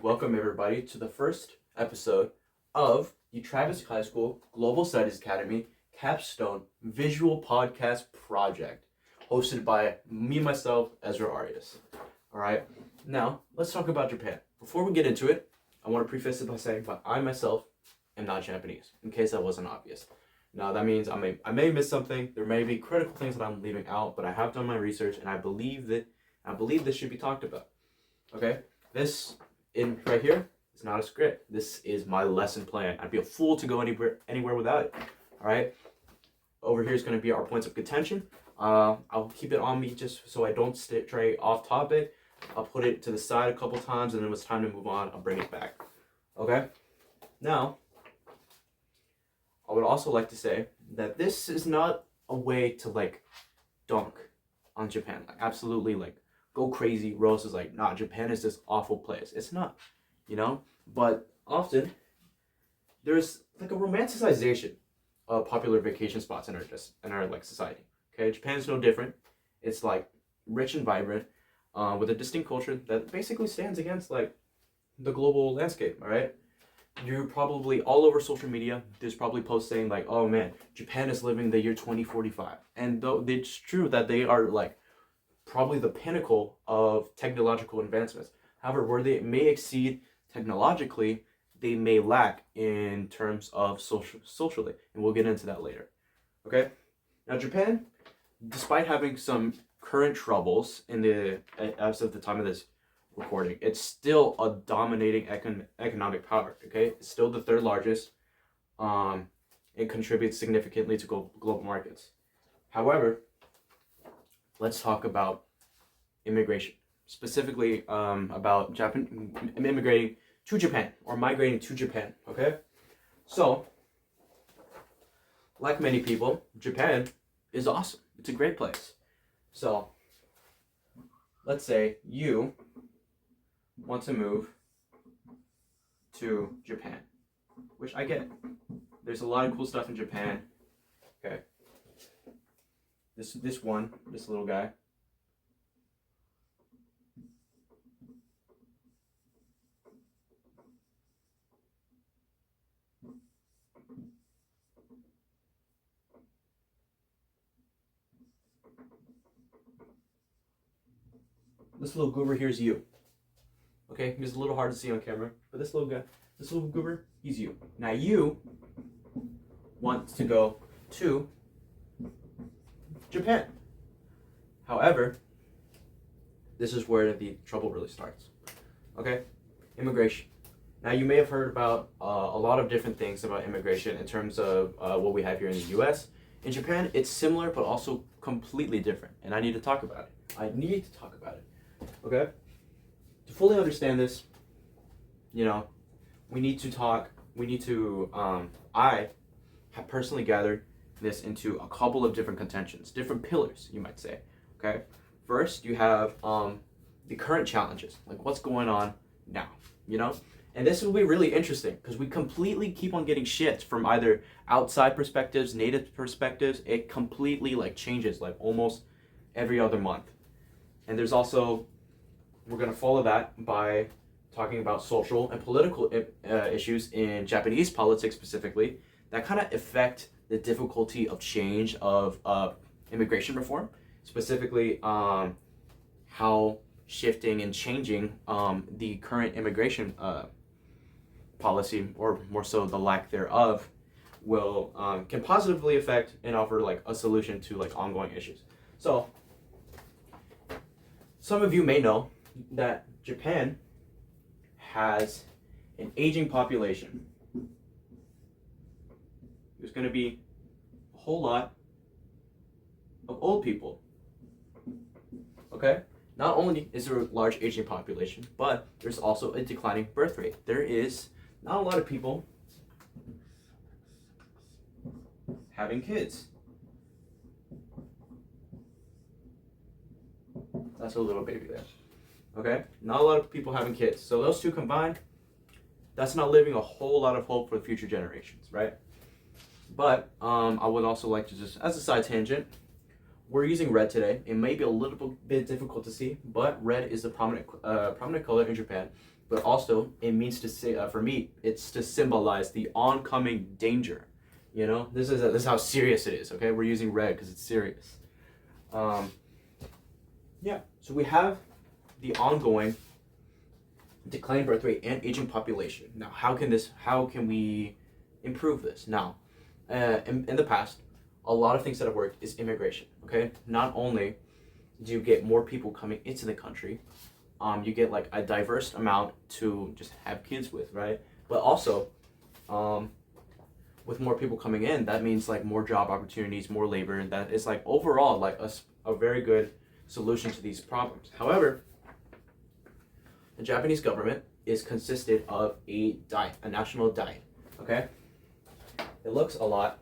welcome everybody to the first episode of the Travis High School Global Studies Academy Capstone Visual Podcast Project, hosted by me, myself, Ezra Arias. All right, now let's talk about Japan. Before we get into it, I want to preface it by saying that I myself am not Japanese, in case that wasn't obvious. Now that means I may miss something. There may be critical things that I'm leaving out, but I have done my research and I believe this should be talked about. Okay, this right here is not a script. This is my lesson plan. I'd be a fool to go anywhere without it. All right, over here is going to be our points of contention. I'll keep it on me just so I don't stray off topic. I'll put it to the side a couple times, and then when it's time to move on, I'll bring it back. Okay, now I would also like to say that this is not a way to dunk on Japan. Absolutely go crazy. Rose is nah, Japan is this awful place. It's not, but often there's a romanticization of popular vacation spots in our society. Okay, Japan's no different. It's rich and vibrant, with a distinct culture that basically stands against the global landscape. All right, you're probably all over social media. There's probably posts saying oh man, Japan is living the year 2045, and though it's true that they are probably the pinnacle of technological advancements. However, where they may exceed technologically, they may lack in terms of socially, and we'll get into that later. Okay, now Japan, despite having some current troubles as of the time of this recording, it's still a dominating economic power. Okay, it's still the third largest. It contributes significantly to global markets. However, let's talk about immigration, specifically about immigrating to Japan or migrating to Japan. Okay, so like many people, Japan is awesome. It's a great place. So let's say you want to move to Japan, which I get. There's a lot of cool stuff in Japan. Okay. This little guy. This little goober here is you. Okay, he's a little hard to see on camera, but this little goober, he's you. Now you want to go to Japan. However, this is where the trouble really starts. Okay, immigration. Now you may have heard about a lot of different things about immigration in terms of what we have here in the U.S. In Japan, it's similar but also completely different, and I need to talk about it. Okay, to fully understand this, we need to I have personally gathered this into a couple of different contentions, different pillars, you might say. Okay, first you have the current challenges, what's going on now, and this will be really interesting because we completely keep on getting shit from either outside perspectives, native perspectives. It completely changes almost every other month. And there's also, we're going to follow that by talking about social and political issues in Japanese politics specifically that kind of affect the difficulty of change of immigration reform, specifically how shifting and changing the current immigration policy, or more so the lack thereof, will can positively affect and offer a solution to ongoing issues. So some of you may know that Japan has an aging population. There's going to be a whole lot of old people. Okay? Not only is there a large aging population, but there's also a declining birth rate. There is not a lot of people having kids. That's a little baby there. Okay? Not a lot of people having kids. So those two combined, that's not living a whole lot of hope for the future generations, right? But I would also like to just, as a side tangent, we're using red today. It may be a little bit difficult to see, but red is a prominent color in Japan. but also it means to say, for me, it's to symbolize the oncoming danger. You know, this is how serious it is. Okay, we're using red because it's serious. Yeah. So we have the ongoing declining birth rate and aging population. Now, how can we improve this? Now, in the past, a lot of things that have worked is immigration. Okay, not only do you get more people coming into the country, you get like a diverse amount to just have kids with, right? But also, with more people coming in, that means like more job opportunities, more labor, and that is like overall like a very good solution to these problems. However, the Japanese government is consisted of a diet, a national diet. Okay, it looks a lot.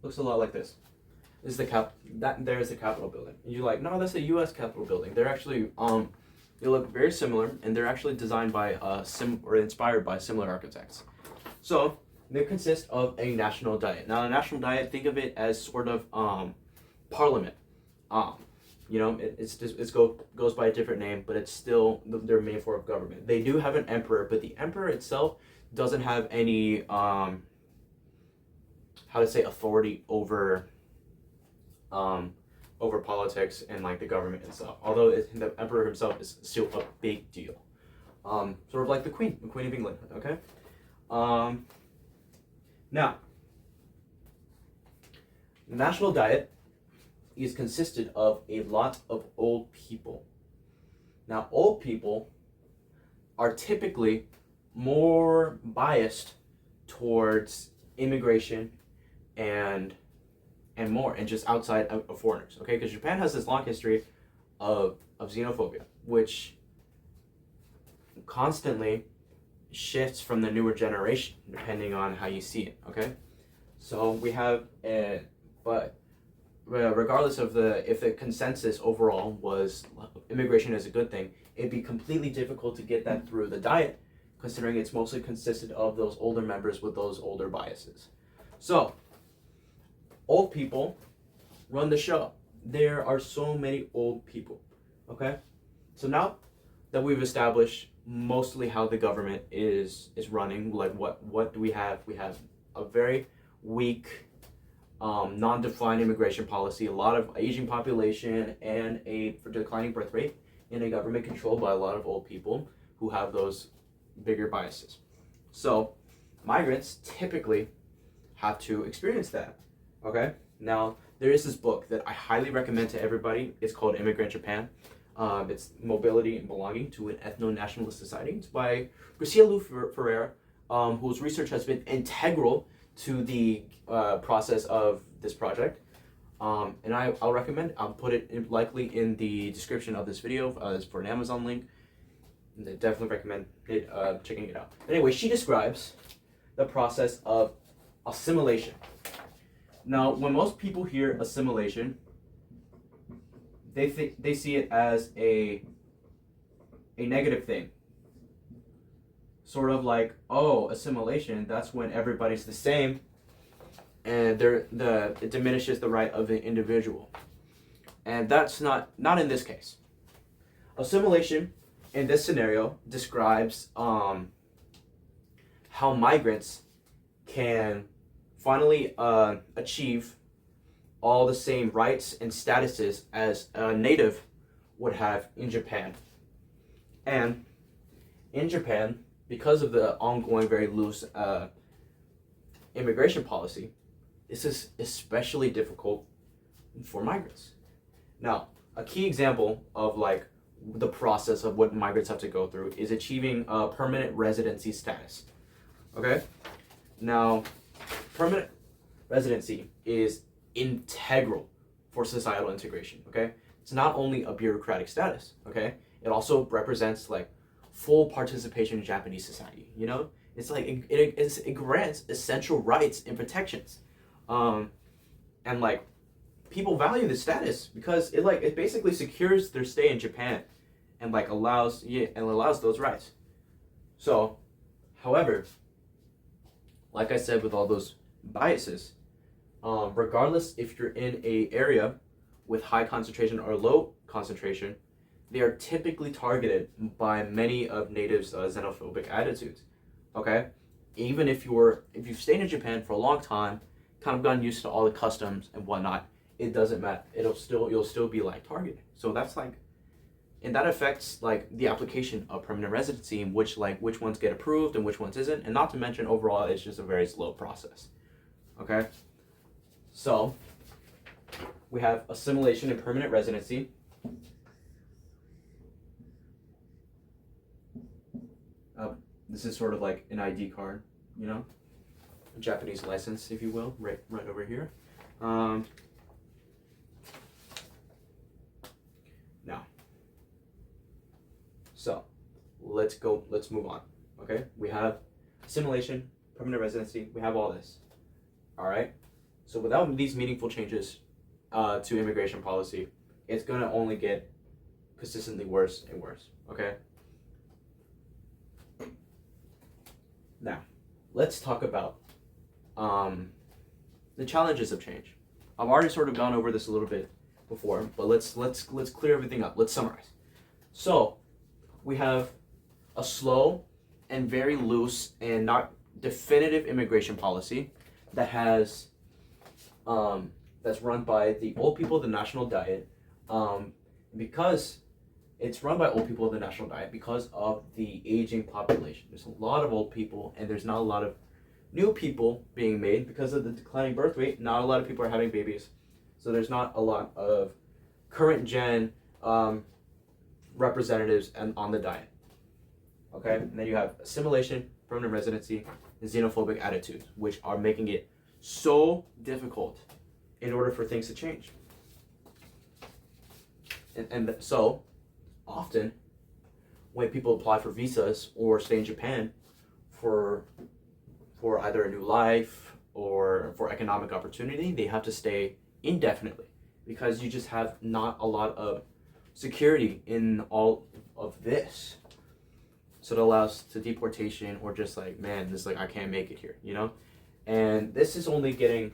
Looks a lot like this. This is the there is the Capitol building. And you're like, no, that's the U.S. Capitol building. They're actually they look very similar, and they're actually designed by or inspired by similar architects. So they consist of a national diet. Now, a national diet, think of it as sort of parliament. You know, goes by a different name, but it's still their main form of government. They do have an emperor, but the emperor itself doesn't have any authority over politics and like the government itself. Although the emperor himself is still a big deal. Sort of like the Queen of England. Okay. Now, the national diet is consisted of a lot of old people. Now, old people are typically more biased towards immigration and just outside of foreigners, okay? Because Japan has this long history of xenophobia, which constantly shifts from the newer generation, depending on how you see it, okay? So we have, but regardless of if the consensus overall was immigration is a good thing, it'd be completely difficult to get that through the diet, considering it's mostly consisted of those older members with those older biases. So, old people run the show. There are so many old people, okay? So now that we've established mostly how the government is running, like what do we have? We have a very weak, non-defined immigration policy, a lot of aging population, and a declining birth rate in a government controlled by a lot of old people who have those bigger biases. So migrants typically have to experience that. Okay, now there is this book that I highly recommend to everybody. It's called Immigrant Japan. It's Mobility and Belonging to an Ethno-Nationalist Society. It's by Gracia Liu-Farrer, whose research has been integral to the process of this project. And I'll recommend. I'll put it likely in the description of this video. It's for an Amazon link. And I definitely recommend checking it out. Anyway, she describes the process of assimilation. Now, when most people hear assimilation, they see it as a negative thing. Sort of like, oh, assimilation, that's when everybody's the same, and it diminishes the right of the individual. And that's not in this case. Assimilation in this scenario describes how migrants can finally achieve all the same rights and statuses as a native would have in Japan. And in Japan, because of the ongoing very loose immigration policy, this is especially difficult for migrants. Now, a key example of like the process of what migrants have to go through is achieving a permanent residency status. Okay? Now, permanent residency is integral for societal integration, okay? It's not only a bureaucratic status, okay? It also represents like full participation in Japanese society, you know? It's like it grants essential rights and protections. And like people value this status because it basically secures their stay in Japan and like allows those rights. So, however, like I said, with all those biases, regardless if you're in a area with high concentration or low concentration, they are typically targeted by many of natives' xenophobic attitudes. Okay, even if you've stayed in Japan for a long time, kind of gotten used to all the customs and whatnot, it doesn't matter. You'll still be like targeted. So that's like, and that affects like the application of permanent residency, and which ones get approved and which ones isn't, and not to mention overall it's just a very slow process. Okay, so we have assimilation and permanent residency. This is sort of like an ID card, you know, a Japanese license, if you will, right over here. Now, so let's move on. Okay, we have assimilation, permanent residency, we have all this. All right, so without these meaningful changes to immigration policy, it's gonna only get consistently worse and worse. Okay. Now, let's talk about the challenges of change. I've already sort of gone over this a little bit before, but let's clear everything up. Let's summarize. So, we have a slow and very loose and not definitive immigration policy that has that's run by the old people of the national diet, because it's run by old people of the national diet because of the aging population. There's a lot of old people, and there's not a lot of new people being made because of the declining birth rate. Not a lot of people are having babies, so there's not a lot of current gen representatives on the diet. Okay, and then you have assimilation, permanent residency, and xenophobic attitudes, which are making it so difficult in order for things to change. So often when people apply for visas or stay in Japan for either a new life or for economic opportunity, they have to stay indefinitely because you just have not a lot of security in all of this. So it allows to deportation or just like, man, this like I can't make it here, you know? And this is only getting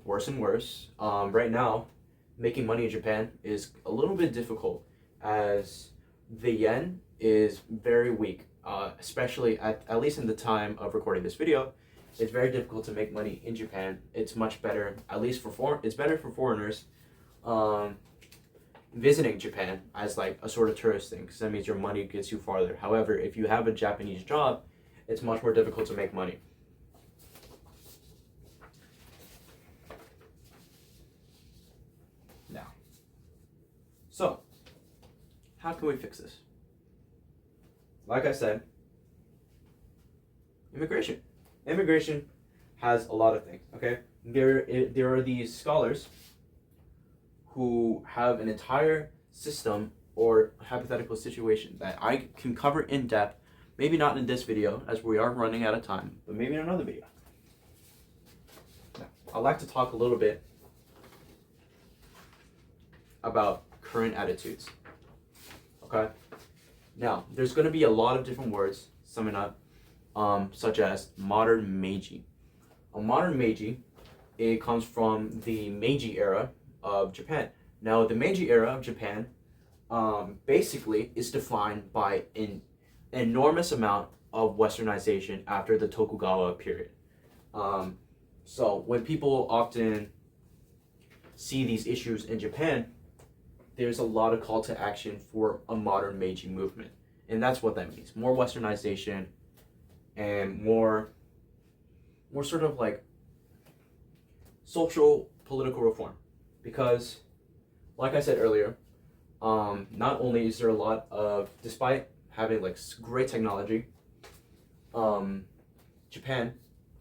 worse and worse. Right now, making money in Japan is a little bit difficult as the yen is very weak, especially at least in the time of recording this video. It's very difficult to make money in Japan. It's much better, at least it's better for foreigners visiting Japan as like a sort of tourist thing, because that means your money gets you farther. However, if you have a Japanese job, it's much more difficult to make money. Now, so how can we fix this? Like I said, immigration. Immigration has a lot of things, okay? There are these scholars who have an entire system or hypothetical situation that I can cover in depth, maybe not in this video as we are running out of time, but maybe in another video. Now, I'd like to talk a little bit about current attitudes, okay? Now, there's going to be a lot of different words summing up, such as modern Meiji. A modern Meiji, it comes from the Meiji era of Japan. Now, the Meiji era of Japan basically is defined by an enormous amount of westernization after the Tokugawa period. So when people often see these issues in Japan, there's a lot of call to action for a modern Meiji movement. And that's what that means. More westernization and more sort of like social political reform. Because, like I said earlier, not only is there a lot of, despite having like great technology, Japan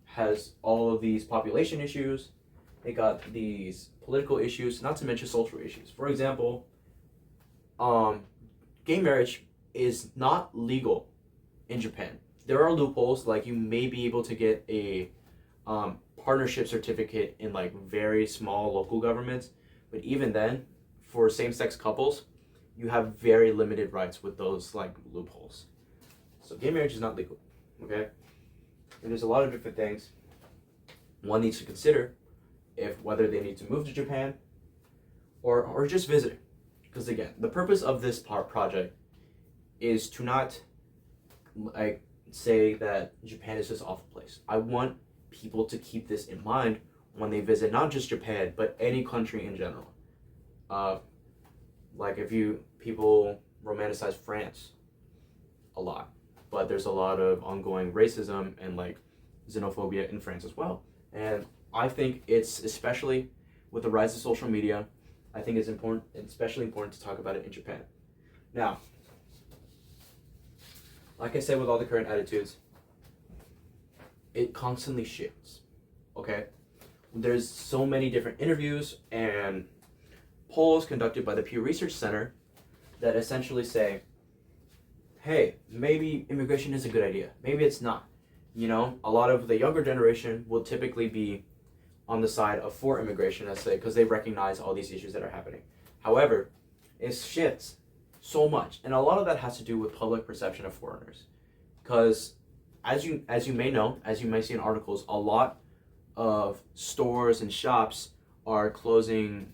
has all of these population issues. They got these political issues, not to mention social issues. For example, gay marriage is not legal in Japan. There are loopholes, like you may be able to get a partnership certificate in like very small local governments, but even then, for same-sex couples, you have very limited rights with those like loopholes. So gay marriage is not legal, okay? And there's a lot of different things one needs to consider if whether they need to move to Japan or just visit. Because again, the purpose of this project is to not like say that Japan is just awful place. I want people to keep this in mind when they visit not just Japan but any country in general. Like if people romanticize France a lot, but there's a lot of ongoing racism and like xenophobia in France as well. And I think it's, especially with the rise of social media, I think it's important, especially important to talk about it in Japan. Now, like I said, with all the current attitudes, it constantly shifts, okay? There's so many different interviews and polls conducted by the Pew Research Center that essentially say, hey, maybe immigration is a good idea. Maybe it's not. You know, a lot of the younger generation will typically be on the side of for immigration, let's say, because they recognize all these issues that are happening. However, it shifts so much, and a lot of that has to do with public perception of foreigners. Because as you may know, as you may see in articles, a lot of stores and shops are closing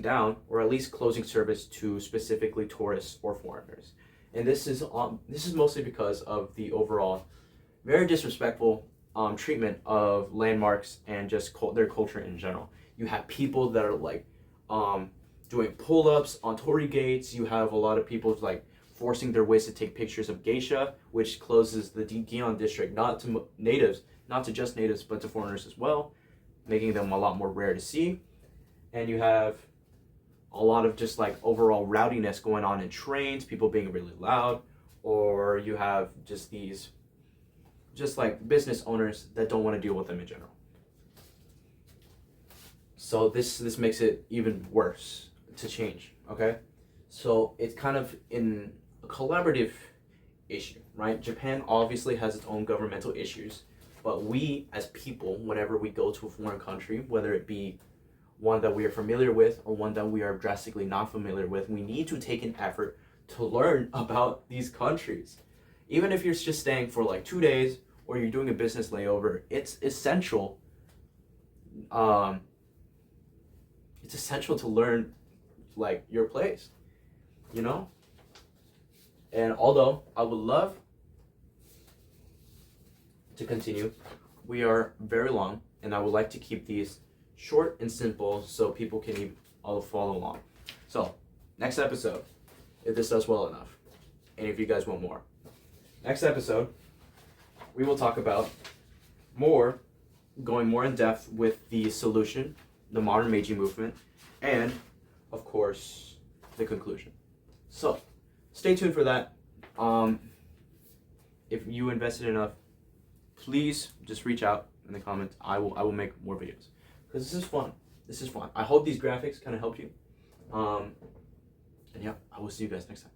down, or at least closing service to specifically tourists or foreigners. And this is mostly because of the overall very disrespectful treatment of landmarks and just their culture in general. You have people that are like doing pull-ups on torii gates. You have a lot of people like forcing their ways to take pictures of geisha, which closes the Gion district not to natives, not to just natives, but to foreigners as well, making them a lot more rare to see. And you have a lot of just like overall rowdiness going on in trains, people being really loud, or you have just these like business owners that don't want to deal with them in general. So this makes it even worse to change, okay? So it's kind of in a collaborative issue, right? Japan obviously has its own governmental issues, but we as people, whenever we go to a foreign country, whether it be one that we are familiar with or one that we are drastically not familiar with, we need to take an effort to learn about these countries. Even if you're just staying for like 2 days or you're doing a business layover, it's essential. It's essential to learn like your place, you know? And although I would love to continue, we are very long, and I would like to keep these short and simple so people can all follow along. So, next episode, if this does well enough, and if you guys want more, next episode, we will talk about going more in depth with the solution, the modern Meiji movement, and, of course, the conclusion. So, stay tuned for that. If you invested enough, please just reach out in the comments. I will make more videos because this is fun. This is fun. I hope these graphics kind of help you. And yeah, I will see you guys next time.